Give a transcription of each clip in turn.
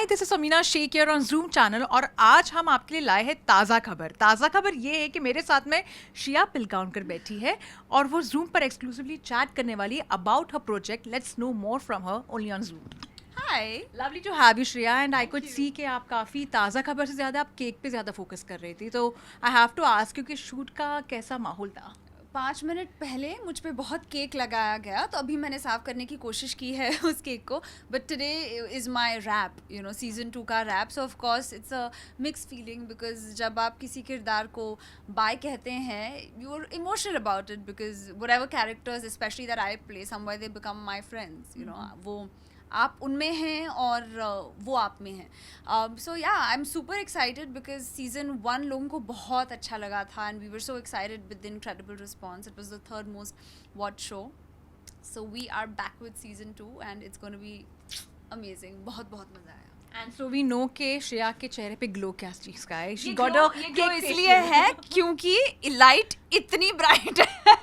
Hi this is Samina Shaikh here on Zoom channel और आज हम आपके लिए लाए हैं ताज़ा खबर। ताज़ा खबर ये है कि मेरे साथ में श्रिया पिलगांवकर बैठी है और वो जूम पर एक्सक्लूसिवली चैट करने वाली है about her project. Let's know more from her only on Zoom. Hi. Lovely to have you Shreya and I could see कि आप काफ़ी ताज़ा खबर से ज़्यादा आप केक पे ज़्यादा फोकस कर रही थी, तो I have to ask you कि शूट का कैसा माहौल था? 5 मिनट पहले मुझ पे बहुत केक लगाया गया, तो अभी मैंने साफ करने की कोशिश की है उस केक को। But today is my wrap, season 2 का wrap. So of course it's a mix feeling, because जब आप किसी किरदार को बाय कहते हैं, you are emotional about it, because whatever characters specially that I play somewhere they become my friends. वो आप उनमें हैं और वो आप में हैं। So yeah I am super excited because season 1 लोगों को बहुत अच्छा लगा था and we were so excited with the incredible response. It was the third most watch show. So we are back with season 2 and it's gonna be amazing. बहुत बहुत मज़ा आया. एंड सो वी नो के श्रेया के चेहरे पे glow क्या चीज़ का है? शी ये गॉट अ glow इसलिए है क्योंकि लाइट इतनी ब्राइट है.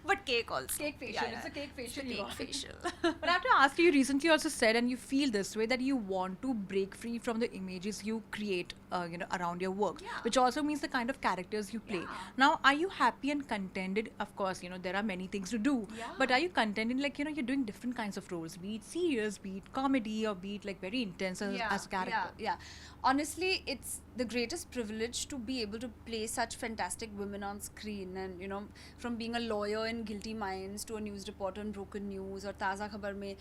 But cake also. Cake facial. It's a cake facial. It's a cake facial. But I have to ask you, you recently also said, and you feel this way, that you want to break free from the images you create, around your work, Yeah. which also means the kind of characters you play. Yeah. Now, are you happy and contented? Of course, there are many things to do. Yeah. But are you contented, like, you're doing different kinds of roles, be it serious, be it comedy, or be it like very intense as a character? Yeah. Honestly, it's the greatest privilege to be able to play such fantastic women on screen. And from being a lawyer in Guilty Minds to a news reporter in Broken News or Taza Khabar mein,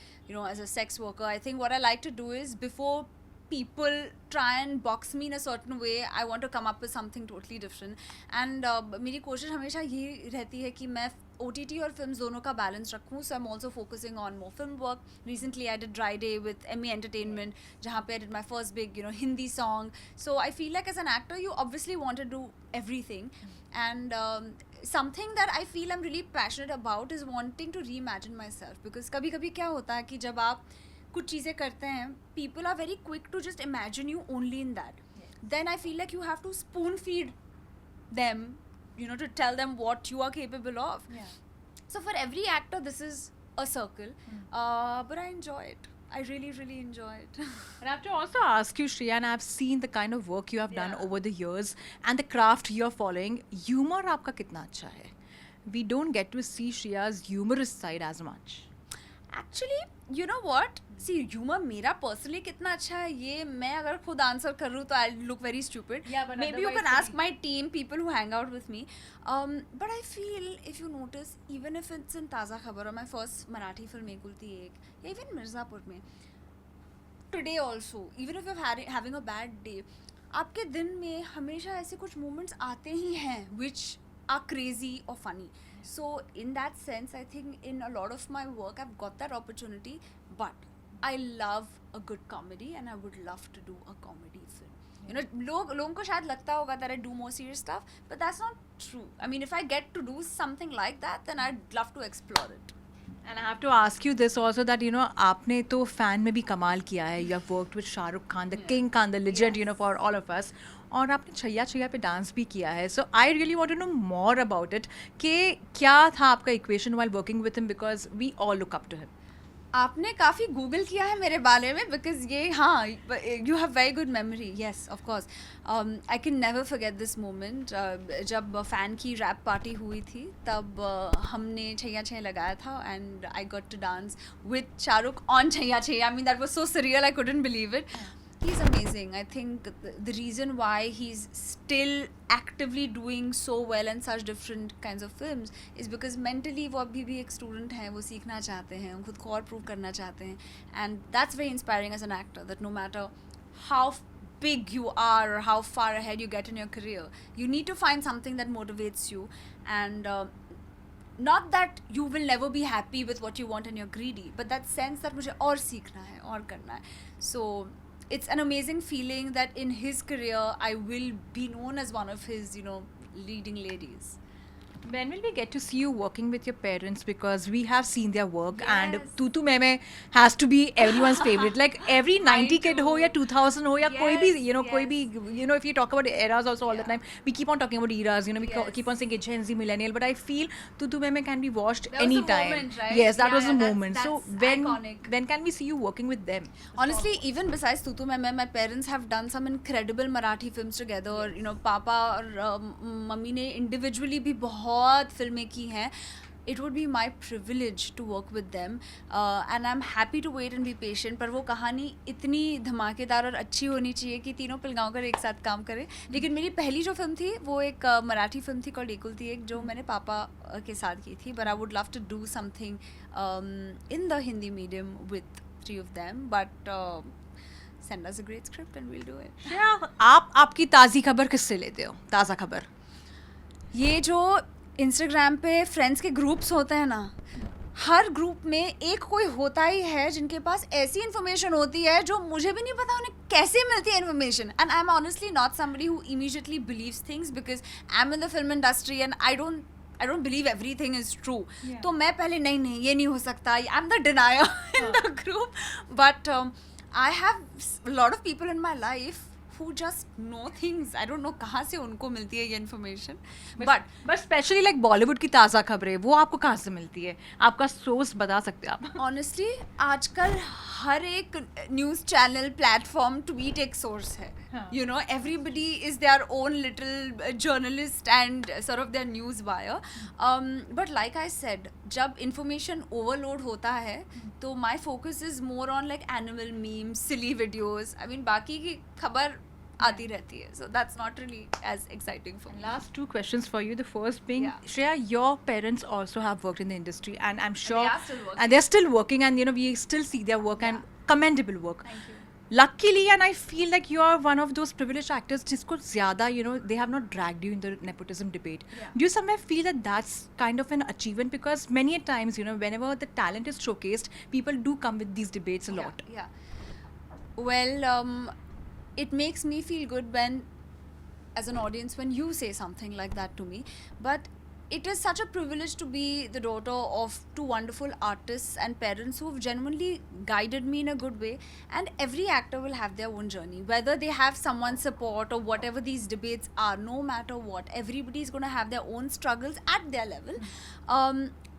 as a sex worker, I think what I like to do is, before people try and box me in a certain way, I want to come up with something totally different. And मेरी कोशिश हमेशा ये रहती है कि मैं OTT और film दोनों का बैलेंस रखूँ. So I'm also focusing on more film work. Recently I did Dry Day with Emmy Entertainment, जहाँ पे I did my first big Hindi song. So I feel like as an actor you obviously want to do everything. And something that I feel I'm really passionate about is wanting to reimagine myself. Because कभी कभी क्या होता है कि जब आप कुछ चीज़ें करते हैं, people are very quick to just imagine you only in that. Then I feel like you have to spoon feed them, to tell them what you are capable of. Yeah. So for every actor, this is a circle. But I enjoy it. I really, really enjoy it. And I have to also ask you, Shreya, and I've seen the kind of work you have done Yeah. over the years and the craft you're following. Humor आपका कितना अच्छा है? We don't get to see Shreya's humorous side as much. Actually, you know what? See, humor मेरा personally कितना अच्छा है, ये मैं अगर खुद आंसर कर रूँ तो I'll look very stupid. Yeah, but Maybe you otherwise can ask कभी- my team, people who hang out with me. But I feel, if you notice, even if it's in Taza Khabar or my first Marathi film Ekulti Ek, या even Mirzapur में, today also, even if you're having a bad day, आपके दिन में हमेशा ऐसे कुछ moments आते ही हैं which are crazy or funny. So in that sense, I think in a lot of my work I've got that opportunity, but I love a good comedy and I would love to do a comedy film. लोगों को शायद लगता होगा that I do more serious stuff, but that's not true. I mean, if I get to do something like that, then I'd love to explore it. And I have to ask you this also, that आपने तो fan में भी कमाल किया है. You have worked with Shahrukh Khan, the King Khan, the legend, Yes. for all of us. और आपने छैया छैया पे डांस भी किया है. So I really want to know more about it. कि क्या था आपका equation while working with him, because we all look up to him. आपने काफ़ी गूगल किया है मेरे बारे में, बिकॉज ये हाँ, you have very good memory. Yes, of course. I can never forget this moment. जब फ़ैन की रैप पार्टी हुई थी, तब हमने छैया छैया लगाया था and I got to dance with Shahrukh on Chaiyya Chaiyya. I mean that was so surreal, I couldn't believe it. He's amazing. I think the reason why he's still actively doing so well in such different kinds of films is because mentally वो अभी भी एक student हैं, वो सीखना चाहते हैं, खुद को और prove करना चाहते हैं. And that's very inspiring as an actor, that no matter how big you are or how far ahead you get in your career, you need to find something that motivates you. And not that you will never be happy with what you want and you're greedy, but that sense that मुझे और सीखना है, और करना है. So it's an amazing feeling that in his career I will be known as one of his, leading ladies. When will we get to see you working with your parents? Because we have seen their work, and Yes. Tu Tu Meme has to be everyone's favorite. Like every 90 kid ho ya too. 2000 ho ya koi bhi, Yes, koi bhi, yes. if you talk about eras also all the Yeah. time, we keep on talking about eras. We Yes. keep on saying कि Gen Z millennial, but I feel Tu Tu Meme can be watched That was the anytime. moment, right? Yes, that Yeah, was the yeah, moment. So that's iconic. when can we see you working with them? Honestly, even besides Tutu Meme, my parents have done some incredible Marathi films together. You know, पापा और mummy ने individually भी बहुत फिल्में की हैं. It would be my privilege to work with them, and I'm happy to wait and be patient. पर वो कहानी इतनी धमाकेदार और अच्छी होनी चाहिए कि तीनों पिलगांवकर एक साथ काम करें. लेकिन मेरी पहली जो फिल्म थी वो एक मराठी फिल्म थी कॉल्ड एकुलती एक, जो मैंने पापा के साथ की थी. But I would love to do something in the Hindi medium with three of them. But send us a great script and we'll do it. आप आपकी ताज़ी खबर किससे लेते हो? ताज़ा खबर ये जो इंस्टाग्राम पे फ्रेंड्स के ग्रुप्स होते हैं ना, हर ग्रुप में एक कोई होता ही है जिनके पास ऐसी इन्फॉर्मेशन होती है जो मुझे भी नहीं पता उन्हें कैसे मिलती है information. And I am honestly not somebody who immediately believes things because I am in the film industry and I don't believe everything is true. तो मैं पहले नहीं ये नहीं हो सकता, I am the denier in the group. But I have lot of people in my life who just know things. I don't know कहाँ से उनको मिलती है ये information. but specially like Bollywood की ताज़ा खबरें वो आपको कहाँ से मिलती है? आपका सोर्स बता सकते हो आप? Honestly, आजकल हर एक न्यूज़ चैनल प्लेटफॉर्म ट्वीट एक सोर्स है. You know, everybody is their own little journalist and sort of their news buyer. But like I said, जब information overload होता है तो my focus is more on like animal memes, silly videos. I mean, बाकी की खबर आती रहती है. So that's not really as exciting for me. Last two questions for you. The first being, Yeah. Shreya, your parents also have worked in the industry, and I'm sure they are still working. and they're still working, and we still see their work and commendable work. Thank you. Luckily, and I feel like you are one of those privileged actors जिसको ज़्यादा they have not dragged you in the nepotism debate. Yeah. Do you somewhere feel that that's kind of an achievement? Because many a times, whenever the talent is showcased, people do come with these debates a lot. Yeah. Well, it makes me feel good when, as an audience, when you say something like that to me. But it is such a privilege to be the daughter of two wonderful artists and parents who have genuinely guided me in a good way. And every actor will have their own journey, whether they have someone's support or whatever these debates are. No matter what, everybody is going to have their own struggles at their level.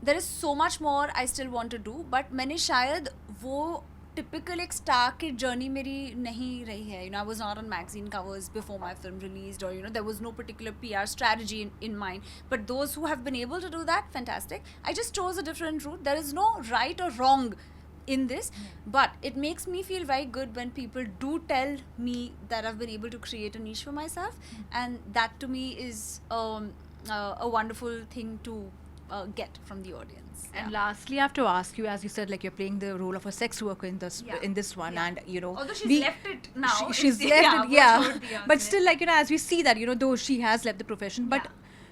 There is so much more I still want to do, but मैंने शायद वो typical एक star kid journey मेरी नहीं रही है. I was not on magazine covers before my film released, or there was no particular PR strategy in mind. But those who have been able to do that, fantastic. I just chose a different route. There is no right or wrong in this, but it makes me feel very good when people do tell me that I've been able to create a niche for myself, and that to me is a wonderful thing to get from the audience. And lastly, I have to ask you, as you said, like you're playing the role of a sex worker in this one, and although she's left it now, she's left it, but still, like as we see that though she has left the profession, but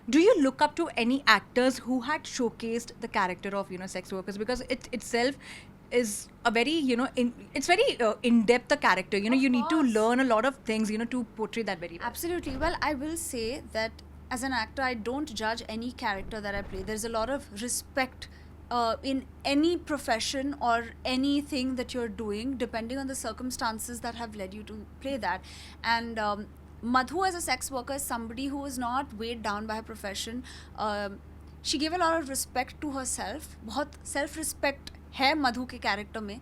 do you look up to any actors who had showcased the character of sex workers? Because it itself is a very it's very in-depth a character. You need to learn a lot of things to portray that very well. Absolutely. Well, I will say that as an actor, I don't judge any character that I play. There's a lot of respect in any profession or anything that you're doing, depending on the circumstances that have led you to play that. And Madhu as a sex worker is somebody who is not weighed down by her profession. She gave a lot of respect to herself. बहुत self-respect है मधु के character में.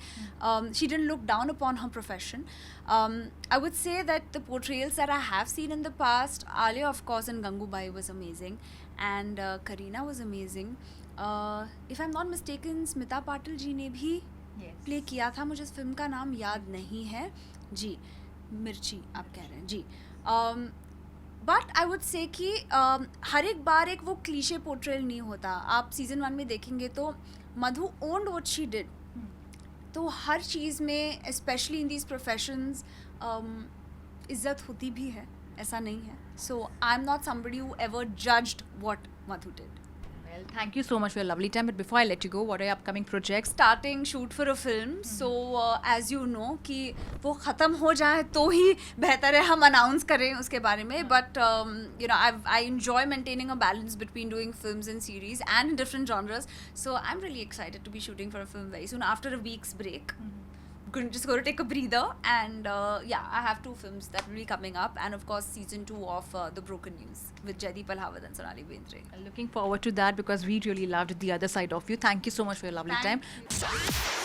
She didn't look down upon her profession. I would say that the portrayals that I have seen in the past, Alia of course and Gangubai was amazing, and Kareena was amazing. If I'm not mistaken, Smita Patil ji ने भी play किया था. मुझे इस film का नाम याद नहीं है जी. मिर्ची आप कह रहे हैं जी. बट आई वुड से कि हर एक बार एक वो क्लीशे पोर्ट्रेल नहीं होता. आप सीजन 1 में देखेंगे तो मधु ओन्ड व्हाट शी डिड. तो हर चीज़ में स्पेशली इन दीज प्रोफेशंस इज्जत होती भी है, ऐसा नहीं है. So I am not somebody who ever judged what Madhu did. Well, thank you so much for your lovely time. But before I let you go, what are your upcoming projects? Starting shoot for a film, so as you know कि वो ख़त्म हो जाए तो ही बेहतर है हम announce करें उसके बारे में. But you know, I enjoy maintaining a balance between doing films and series and in different genres. So I'm really excited to be shooting for a film very soon after a week's break. Just going to take a breather, and yeah, I have 2 films that will be coming up, and of course season 2 of The Broken News with Jaideep Ahlawat and Sonali Bendre. Looking forward to that because we really loved the other side of you. Thank you so much for your lovely Thank time. you.